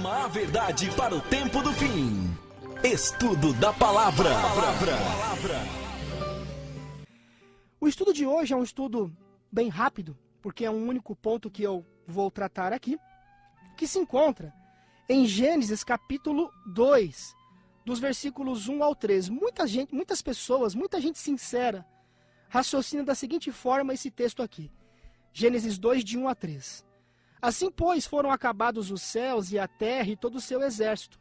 Programa A Verdade para o Tempo do Fim. Estudo da Palavra. O estudo de hoje é um estudo bem rápido, porque é um único ponto que eu vou tratar aqui, que se encontra em Gênesis capítulo 2, dos versículos 1 ao 3. Muitas pessoas, muita gente sincera, raciocina da seguinte forma esse texto aqui. Gênesis 2, de 1 a 3. Assim, pois, foram acabados os céus e a terra e todo o seu exército.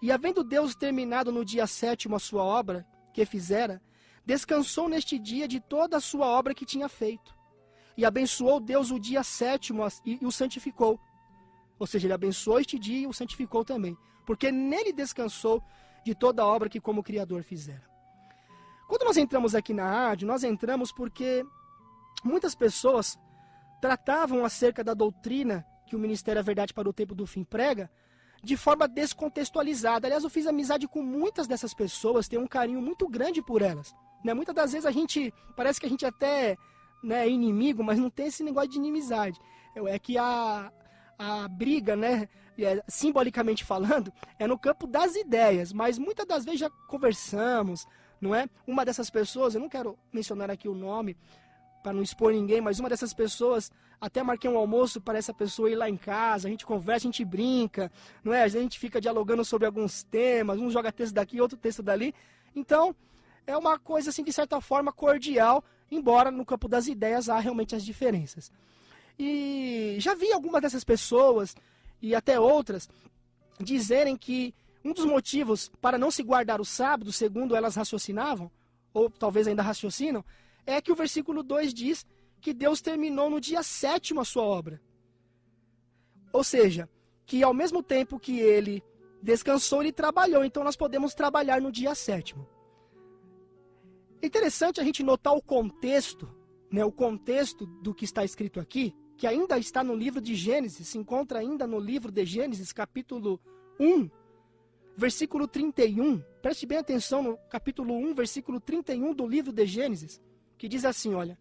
E havendo Deus terminado no dia 7º a sua obra que fizera, descansou neste dia de toda a sua obra que tinha feito. E abençoou Deus o dia 7º e o santificou. Ou seja, ele abençoou este dia e o santificou também, porque nele descansou de toda a obra que como Criador fizera. Quando nós entramos aqui na rádio, nós entramos porque muitas pessoas tratavam acerca da doutrina que o Ministério A Verdade para o Tempo do Fim prega de forma descontextualizada. Aliás, eu fiz amizade com muitas dessas pessoas, tenho um carinho muito grande por elas. Muitas das vezes parece que a gente até é inimigo, mas não tem esse negócio de inimizade. É que a briga, simbolicamente falando, é no campo das ideias, mas muitas das vezes já conversamos, não é? Uma dessas pessoas, eu não quero mencionar aqui o nome, para não expor ninguém, mas uma dessas pessoas, até marquei um almoço para essa pessoa ir lá em casa, a gente conversa, a gente brinca, não é? A gente fica dialogando sobre alguns temas, um joga texto daqui, outro texto dali. Então, é uma coisa assim, de certa forma, cordial, embora no campo das ideias há realmente as diferenças. E já vi algumas dessas pessoas, e até outras, dizerem que um dos motivos para não se guardar o sábado, segundo elas raciocinavam, ou talvez ainda raciocinam, é que o versículo 2 diz que Deus terminou no dia 7º a sua obra. Ou seja, que ao mesmo tempo que ele descansou, ele trabalhou. Então nós podemos trabalhar no dia 7º. É interessante a gente notar o contexto do que está escrito aqui, que ainda está no livro de Gênesis, se encontra ainda no livro de Gênesis, capítulo 1, versículo 31. Preste bem atenção no capítulo 1, versículo 31 do livro de Gênesis, que diz assim, olha: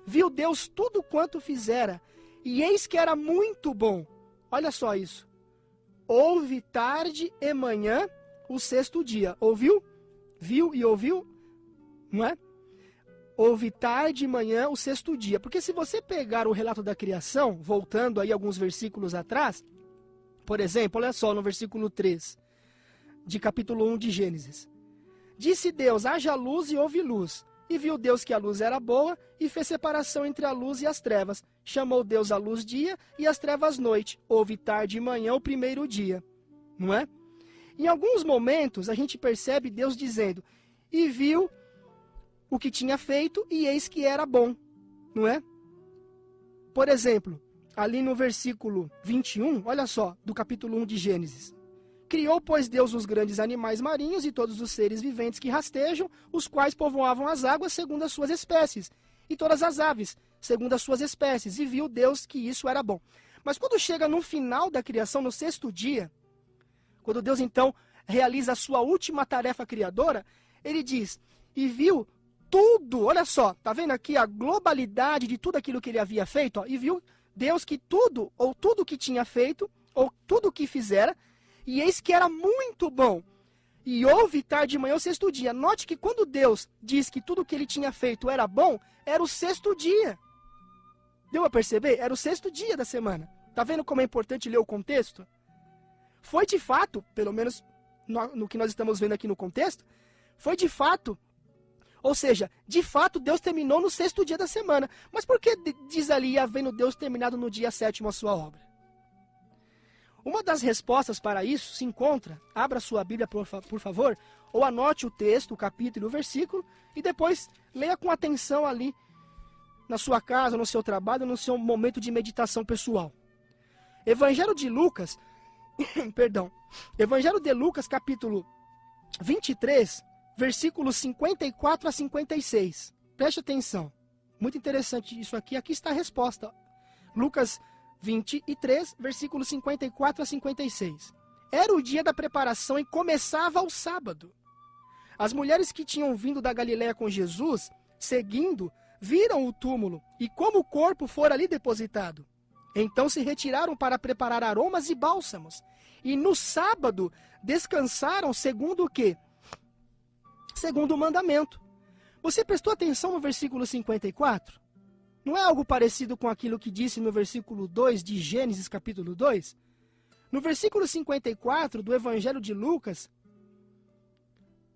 viu Deus tudo quanto fizera, e eis que era muito bom. Olha só isso. Houve tarde e manhã o sexto dia. Ouviu? Viu e ouviu? Não é? Houve tarde e manhã o sexto dia. Porque se você pegar o relato da criação, voltando aí alguns versículos atrás, por exemplo, olha só no versículo 3, de capítulo 1 de Gênesis. Disse Deus, haja luz e houve luz. E viu Deus que a luz era boa, e fez separação entre a luz e as trevas. Chamou Deus a luz dia, e as trevas noite. Houve tarde e manhã o primeiro dia. Não é? Em alguns momentos, a gente percebe Deus dizendo, e viu o que tinha feito, e eis que era bom. Não é? Por exemplo, ali no versículo 21, olha só, do capítulo 1 de Gênesis. Criou, pois, Deus os grandes animais marinhos e todos os seres viventes que rastejam, os quais povoavam as águas segundo as suas espécies, e todas as aves segundo as suas espécies, e viu Deus que isso era bom. Mas quando chega no final da criação, no sexto dia, quando Deus então realiza a sua última tarefa criadora, ele diz, e viu tudo, olha só, tá vendo aqui a globalidade de tudo aquilo que ele havia feito? Ó, e viu Deus que tudo, ou tudo que tinha feito, ou tudo que fizera, e eis que era muito bom. E houve tarde e manhã o sexto dia. Note que quando Deus diz que tudo que ele tinha feito era bom, era o sexto dia. Deu a perceber? Era o sexto dia da semana. Tá vendo como é importante ler o contexto? Foi de fato, pelo menos no que nós estamos vendo aqui no contexto, foi de fato, ou seja, de fato Deus terminou no sexto dia da semana. Mas por que diz ali, havendo Deus terminado no dia 7º a sua obra? Uma das respostas para isso se encontra, abra sua Bíblia por favor, ou anote o texto, o capítulo e o versículo, e depois leia com atenção ali, na sua casa, no seu trabalho, no seu momento de meditação pessoal. Evangelho de Lucas, Evangelho de Lucas, capítulo 23, versículos 54 a 56. Preste atenção, muito interessante isso aqui, aqui está a resposta. Lucas 23, versículos 54 a 56. Era o dia da preparação e começava o sábado. As mulheres que tinham vindo da Galiléia com Jesus, seguindo, viram o túmulo e como o corpo fora ali depositado. Então se retiraram para preparar aromas e bálsamos. E no sábado descansaram segundo o quê? Segundo o mandamento. Você prestou atenção no versículo 54? Não é algo parecido com aquilo que disse no versículo 2 de Gênesis capítulo 2? No versículo 54 do Evangelho de Lucas,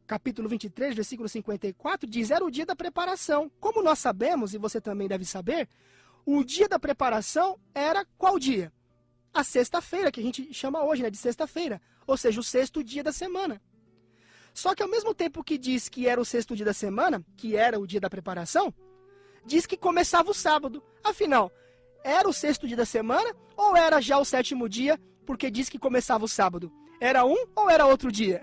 capítulo 23, versículo 54, diz: era o dia da preparação. Como nós sabemos, e você também deve saber, o dia da preparação era qual dia? A sexta-feira, que a gente chama hoje, né, de sexta-feira, ou seja, o sexto dia da semana. Só que ao mesmo tempo que diz que era o sexto dia da semana, que era o dia da preparação, diz que começava o sábado. Afinal, era o sexto dia da semana ou era já o sétimo dia, porque diz que começava o sábado? Era um ou era outro dia?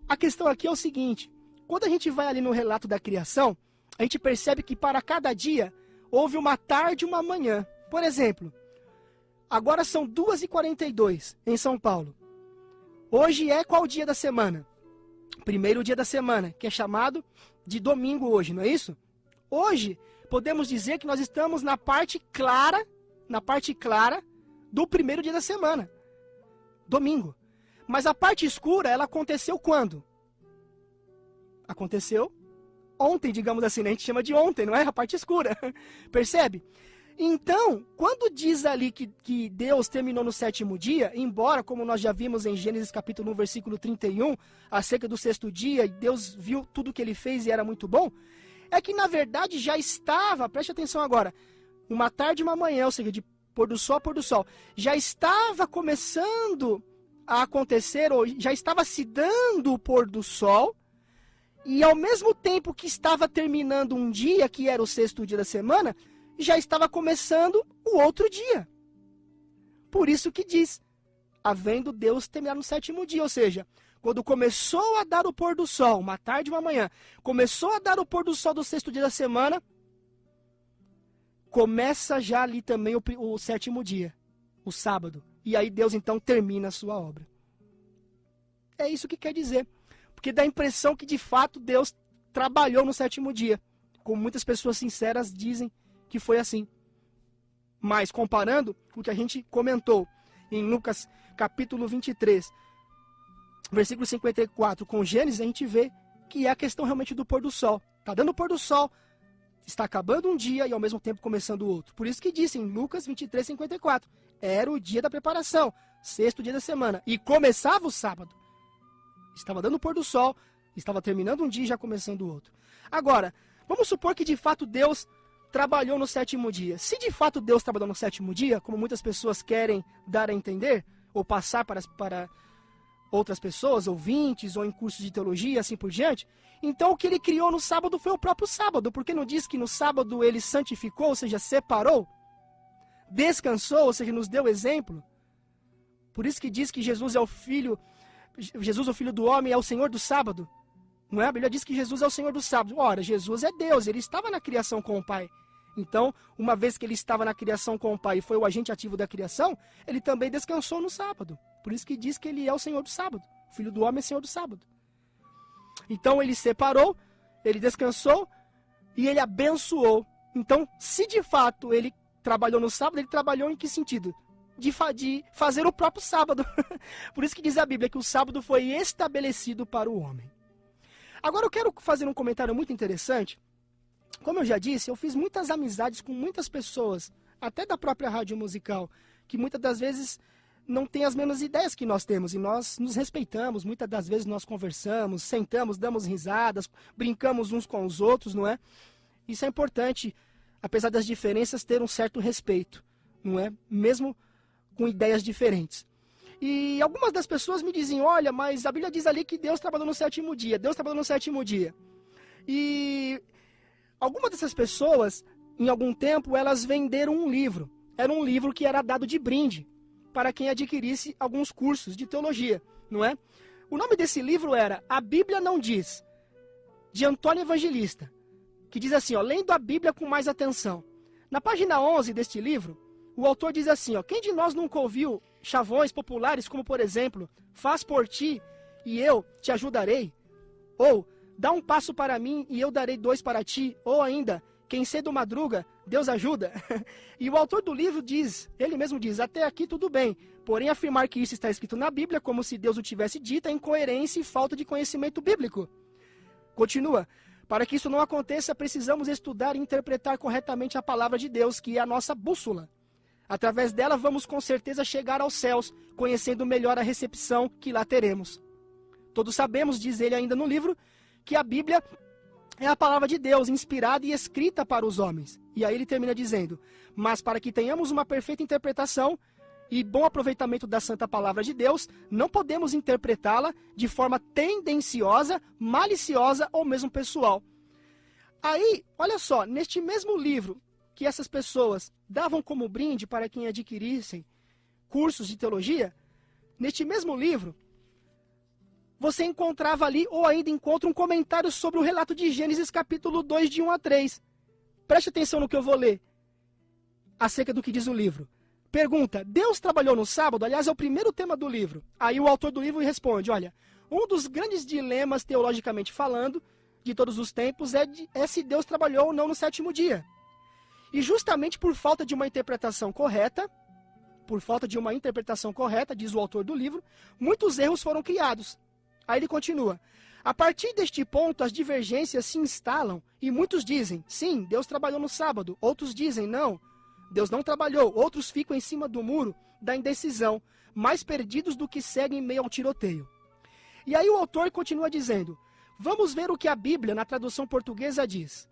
A questão aqui é o seguinte: quando a gente vai ali no relato da criação, a gente percebe que para cada dia houve uma tarde e uma manhã. Por exemplo, agora são 2h42 em São Paulo. Hoje é qual dia da semana? Primeiro dia da semana, que é chamado de domingo hoje, não é isso? Hoje, podemos dizer que nós estamos na parte clara do primeiro dia da semana. Domingo. Mas a parte escura, ela aconteceu quando? Aconteceu ontem, digamos assim, né? A gente chama de ontem, não é? A parte escura. Percebe? Então, quando diz ali que Deus terminou no sétimo dia, embora, como nós já vimos em Gênesis capítulo 1, versículo 31, acerca do sexto dia, e Deus viu tudo que ele fez e era muito bom, é que na verdade já estava, preste atenção agora, uma tarde e uma manhã, ou seja, de pôr do sol a pôr do sol, já estava começando a acontecer, ou já estava se dando o pôr do sol, e ao mesmo tempo que estava terminando um dia, que era o sexto dia da semana, já estava começando o outro dia. Por isso que diz, havendo Deus terminar no sétimo dia, ou seja, quando começou a dar o pôr do sol, uma tarde e uma manhã, começou a dar o pôr do sol do sexto dia da semana, começa já ali também o sétimo dia, o sábado. E aí Deus então termina a sua obra. É isso que quer dizer. Porque dá a impressão que de fato Deus trabalhou no sétimo dia. Como muitas pessoas sinceras dizem que foi assim. Mas comparando com o que a gente comentou em Lucas capítulo 23, versículo 54, com Gênesis, a gente vê que é a questão realmente do pôr do sol. Está dando o pôr do sol, está acabando um dia e ao mesmo tempo começando o outro. Por isso que disse em Lucas 23, 54, era o dia da preparação, sexto dia da semana, e começava o sábado. Estava dando o pôr do sol, estava terminando um dia e já começando o outro. Agora, vamos supor que de fato Deus trabalhou no sétimo dia. Se de fato Deus trabalhou no sétimo dia, como muitas pessoas querem dar a entender, ou passar para outras pessoas, ouvintes, ou em cursos de teologia, assim por diante, então o que ele criou no sábado foi o próprio sábado, porque não diz que no sábado ele santificou, ou seja, separou, descansou, ou seja, nos deu exemplo. Por isso que diz que Jesus, o Filho do Homem, é o Senhor do sábado. Não é? A Bíblia diz que Jesus é o Senhor do sábado. Ora, Jesus é Deus, ele estava na criação com o Pai. Então, uma vez que ele estava na criação com o Pai e foi o agente ativo da criação, ele também descansou no sábado. Por isso que diz que ele é o Senhor do sábado. O Filho do Homem é Senhor do sábado. Então, ele separou, ele descansou e ele abençoou. Então, se de fato ele trabalhou no sábado, ele trabalhou em que sentido? De fazer o próprio sábado. Por isso que diz a Bíblia que o sábado foi estabelecido para o homem. Agora eu quero fazer um comentário muito interessante. Como eu já disse, eu fiz muitas amizades com muitas pessoas, até da própria rádio musical, que muitas das vezes não têm as mesmas ideias que nós temos, e nós nos respeitamos, muitas das vezes nós conversamos, sentamos, damos risadas, brincamos uns com os outros, não é? Isso é importante, apesar das diferenças, ter um certo respeito, não é? Mesmo com ideias diferentes. E algumas das pessoas me dizem, olha, mas a Bíblia diz ali que Deus trabalhou no sétimo dia, Deus trabalhou no sétimo dia. E algumas dessas pessoas, em algum tempo, elas venderam um livro. Era um livro que era dado de brinde para quem adquirisse alguns cursos de teologia, não é? O nome desse livro era A Bíblia Não Diz, de Antônio Evangelista, que diz assim, ó, lendo a Bíblia com mais atenção. Na página 11 deste livro, o autor diz assim, ó, quem de nós nunca ouviu chavões populares como, por exemplo, faz por ti e eu te ajudarei? Ou, dá um passo para mim e eu darei dois para ti? Ou ainda, quem cedo madruga, Deus ajuda. E o autor do livro diz, ele mesmo diz, até aqui tudo bem. Porém, afirmar que isso está escrito na Bíblia, como se Deus o tivesse dito, é incoerência e falta de conhecimento bíblico. Continua. Para que isso não aconteça, precisamos estudar e interpretar corretamente a palavra de Deus, que é a nossa bússola. Através dela, vamos com certeza chegar aos céus, conhecendo melhor a recepção que lá teremos. Todos sabemos, diz ele ainda no livro, que a Bíblia é a palavra de Deus, inspirada e escrita para os homens. E aí ele termina dizendo, mas para que tenhamos uma perfeita interpretação e bom aproveitamento da santa palavra de Deus, não podemos interpretá-la de forma tendenciosa, maliciosa ou mesmo pessoal. Aí, olha só, neste mesmo livro que essas pessoas davam como brinde para quem adquirissem cursos de teologia, neste mesmo livro, você encontrava ali, ou ainda encontra um comentário sobre o relato de Gênesis capítulo 2, de 1 a 3. Preste atenção no que eu vou ler, acerca do que diz o livro. Pergunta, Deus trabalhou no sábado? Aliás, é o primeiro tema do livro. Aí o autor do livro responde, olha, um dos grandes dilemas, teologicamente falando, de todos os tempos, é se Deus trabalhou ou não no sétimo dia. E justamente por falta de uma interpretação correta, diz o autor do livro, muitos erros foram criados. Aí ele continua, a partir deste ponto as divergências se instalam e muitos dizem, sim, Deus trabalhou no sábado, outros dizem, não, Deus não trabalhou, outros ficam em cima do muro da indecisão, mais perdidos do que seguem em meio ao tiroteio. E aí o autor continua dizendo, vamos ver o que a Bíblia, na tradução portuguesa, diz.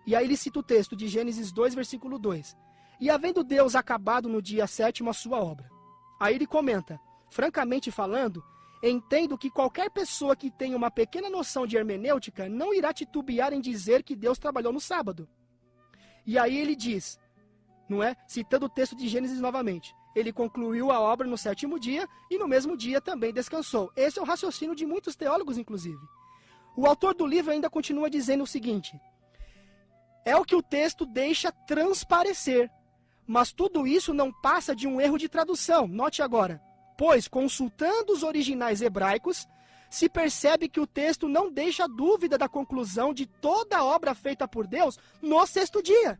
E aí ele cita o texto de Gênesis 2, versículo 2. E havendo Deus acabado no dia 7º a sua obra. Aí ele comenta, francamente falando, entendo que qualquer pessoa que tenha uma pequena noção de hermenêutica não irá titubear em dizer que Deus trabalhou no sábado. E aí ele diz, não é? Citando o texto de Gênesis novamente. Ele concluiu a obra no sétimo dia e no mesmo dia também descansou. Esse é o raciocínio de muitos teólogos, inclusive. O autor do livro ainda continua dizendo o seguinte, é o que o texto deixa transparecer, mas tudo isso não passa de um erro de tradução. Note agora, pois, consultando os originais hebraicos, se percebe que o texto não deixa dúvida da conclusão de toda a obra feita por Deus no sexto dia.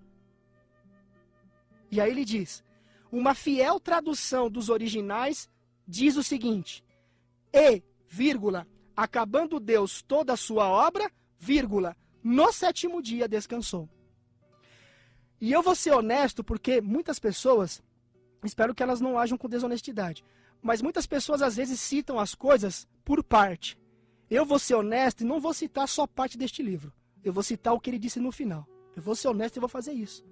E aí ele diz, uma fiel tradução dos originais diz o seguinte, e, vírgula, acabando Deus toda a sua obra, vírgula, no sétimo dia descansou. E eu vou ser honesto porque muitas pessoas, espero que elas não ajam com desonestidade, mas muitas pessoas às vezes citam as coisas por parte. Eu vou ser honesto e não vou citar só parte deste livro. Eu vou citar o que ele disse no final. Eu vou ser honesto e vou fazer isso.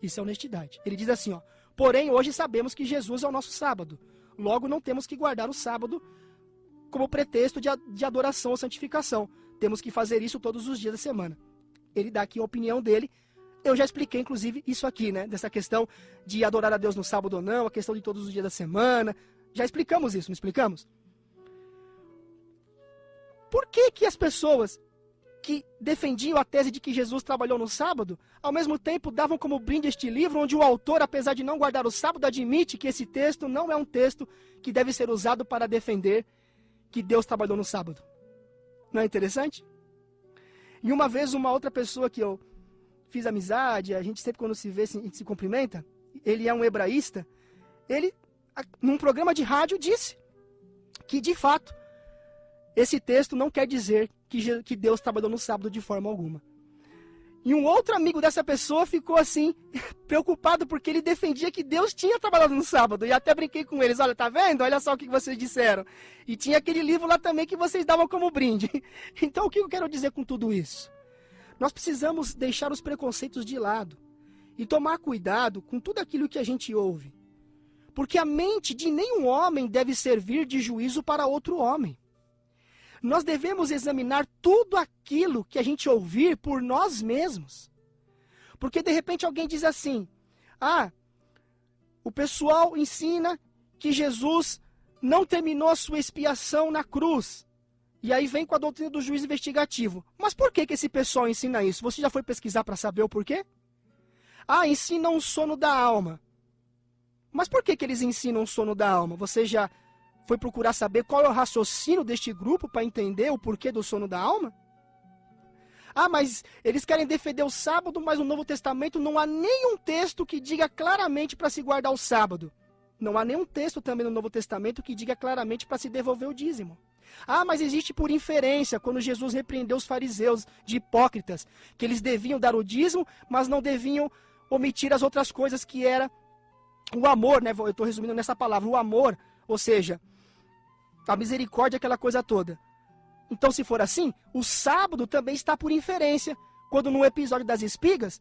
Isso é honestidade. Ele diz assim, ó, porém hoje sabemos que Jesus é o nosso sábado. Logo não temos que guardar o sábado como pretexto de adoração ou santificação. Temos que fazer isso todos os dias da semana. Ele dá aqui a opinião dele. Eu já expliquei, inclusive, isso aqui, né? Dessa questão de adorar a Deus no sábado ou não, a questão de todos os dias da semana. Já explicamos isso, não explicamos? Por que as pessoas que defendiam a tese de que Jesus trabalhou no sábado, ao mesmo tempo davam como brinde este livro, onde o autor, apesar de não guardar o sábado, admite que esse texto não é um texto que deve ser usado para defender que Deus trabalhou no sábado? Não é interessante? E uma vez uma outra pessoa que eu fiz amizade, a gente sempre quando se vê, a gente se cumprimenta, ele é um hebraísta, ele, num programa de rádio, disse que, de fato, esse texto não quer dizer que Deus trabalhou no sábado de forma alguma. E um outro amigo dessa pessoa ficou assim, preocupado, porque ele defendia que Deus tinha trabalhado no sábado. E até brinquei com eles, olha, tá vendo? Olha só o que vocês disseram. E tinha aquele livro lá também que vocês davam como brinde. Então o que eu quero dizer com tudo isso? Nós precisamos deixar os preconceitos de lado e tomar cuidado com tudo aquilo que a gente ouve. Porque a mente de nenhum homem deve servir de juízo para outro homem. Nós devemos examinar tudo aquilo que a gente ouvir por nós mesmos. Porque de repente alguém diz assim, o pessoal ensina que Jesus não terminou a sua expiação na cruz. E aí vem com a doutrina do juízo investigativo. Mas por que esse pessoal ensina isso? Você já foi pesquisar para saber o porquê? Ensina um sono da alma. Mas por que eles ensinam o sono da alma? Você já foi procurar saber qual é o raciocínio deste grupo para entender o porquê do sono da alma? Ah, mas eles querem defender o sábado, mas no Novo Testamento não há nenhum texto que diga claramente para se guardar o sábado. Não há nenhum texto também no Novo Testamento que diga claramente para se devolver o dízimo. Ah, mas existe por inferência, quando Jesus repreendeu os fariseus de hipócritas, que eles deviam dar o dízimo, mas não deviam omitir as outras coisas, que era o amor, né? Eu estou resumindo nessa palavra, o amor, ou seja, a misericórdia, aquela coisa toda. Então, se for assim, o sábado também está por inferência, quando no episódio das espigas,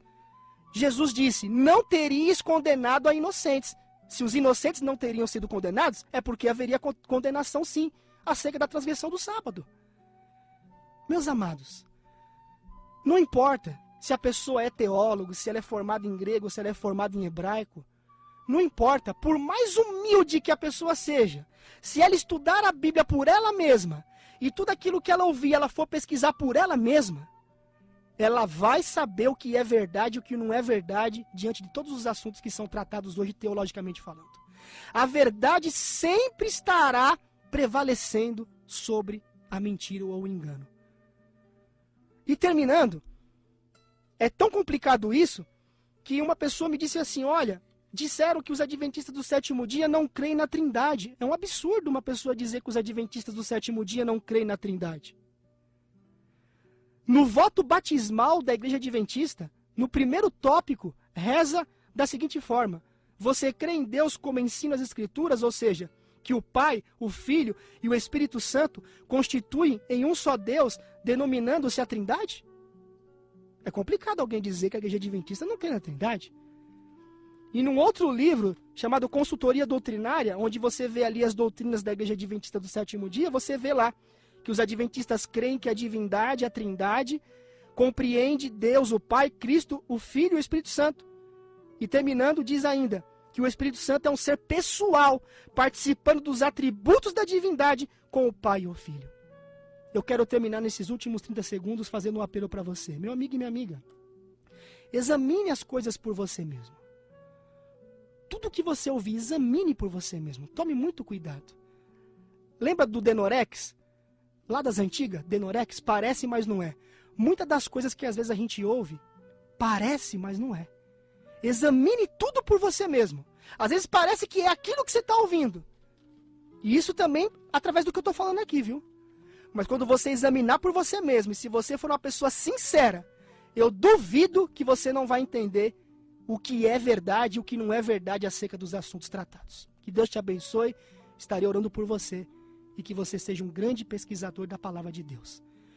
Jesus disse, não teríeis condenado a inocentes. Se os inocentes não teriam sido condenados, é porque haveria condenação sim, acerca da transgressão do sábado. Meus amados, não importa se a pessoa é teólogo, se ela é formada em grego, se ela é formada em hebraico, não importa, por mais humilde que a pessoa seja, se ela estudar a Bíblia por ela mesma, e tudo aquilo que ela ouvir, ela for pesquisar por ela mesma, ela vai saber o que é verdade e o que não é verdade diante de todos os assuntos que são tratados hoje teologicamente falando. A verdade sempre estará prevalecendo sobre a mentira ou o engano. E terminando, é tão complicado isso que uma pessoa me disse assim, olha, disseram que os adventistas do sétimo dia não creem na Trindade. É um absurdo uma pessoa dizer que os adventistas do sétimo dia não creem na Trindade. No voto batismal da Igreja Adventista, no primeiro tópico, reza da seguinte forma: você crê em Deus como ensina as Escrituras, ou seja, que o Pai, o Filho e o Espírito Santo constituem em um só Deus, denominando-se a Trindade? É complicado alguém dizer que a Igreja Adventista não crê na Trindade. E num outro livro, chamado Consultoria Doutrinária, onde você vê ali as doutrinas da Igreja Adventista do sétimo dia, você vê lá que os adventistas creem que a divindade, a Trindade, compreende Deus, o Pai, Cristo, o Filho e o Espírito Santo. E terminando, diz ainda que o Espírito Santo é um ser pessoal, participando dos atributos da divindade com o Pai e o Filho. Eu quero terminar nesses últimos 30 segundos fazendo um apelo para você. Meu amigo e minha amiga, examine as coisas por você mesmo. Tudo que você ouvir, examine por você mesmo. Tome muito cuidado. Lembra do Denorex? Lá das antigas, Denorex, parece, mas não é. Muitas das coisas que às vezes a gente ouve, parece, mas não é. Examine tudo por você mesmo. Às vezes parece que é aquilo que você está ouvindo. E isso também através do que eu estou falando aqui, viu? Mas quando você examinar por você mesmo, e se você for uma pessoa sincera, eu duvido que você não vai entender o que é verdade e o que não é verdade acerca dos assuntos tratados. Que Deus te abençoe, estarei orando por você e que você seja um grande pesquisador da palavra de Deus.